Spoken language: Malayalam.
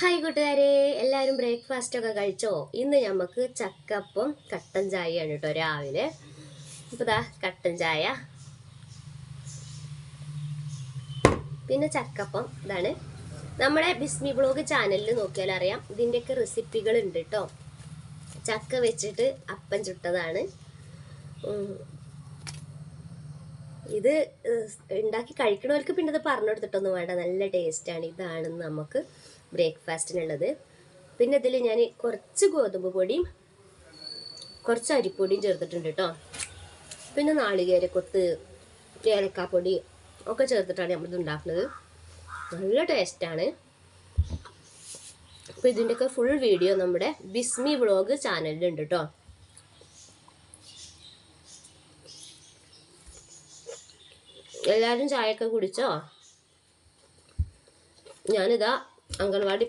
ഹായ് കൂട്ടുകാരെ, എല്ലാവരും ബ്രേക്ക്ഫാസ്റ്റൊക്കെ കഴിച്ചോ? ഇന്ന് നമുക്ക് ചക്കപ്പം കട്ടൻ ചായയാണ് കേട്ടോ രാവിലെ. അപ്പോൾ ദാ കട്ടൻ ചായ, പിന്നെ ചക്കപ്പം. ഇതാണ് നമ്മുടെ ബിസ്മി ബ്ലോഗ് ചാനലിൽ നോക്കിയാൽ അറിയാം, ഇതിൻ്റെയൊക്കെ റെസിപ്പികൾ ഉണ്ട് കേട്ടോ. ചക്ക വെച്ചിട്ട് അപ്പം ചുട്ടതാണ്. ഇത് ഉണ്ടാക്കി കഴിക്കണവർക്ക് പിന്നെ ഇത് പറഞ്ഞു കൊടുത്തിട്ടൊന്നും വേണ്ട, നല്ല ടേസ്റ്റാണ്. ഇതാണ് നമുക്ക് ബ്രേക്ക്ഫാസ്റ്റിനുള്ളത്. പിന്നെ ഇതിൽ ഞാൻ കുറച്ച് ഗോതമ്പ് പൊടിയും കുറച്ച് അരിപ്പൊടിയും ചേർത്തിട്ടുണ്ട് കേട്ടോ. പിന്നെ നാളികേരക്കൊത്ത്, ഏലക്കാപ്പൊടി ഒക്കെ ചേർത്തിട്ടാണ് നമ്മളിത് ഉണ്ടാക്കുന്നത്. നല്ല ടേസ്റ്റാണ്. അപ്പോൾ ഇതിൻ്റെയൊക്കെ ഫുൾ വീഡിയോ നമ്മുടെ ബിസ്മി വ്ളോഗ് ചാനലിലുണ്ട് കേട്ടോ. എല്ലാവരും ചായയൊക്കെ കുടിച്ചോ? ഞാനിതാ അംഗൻവാടി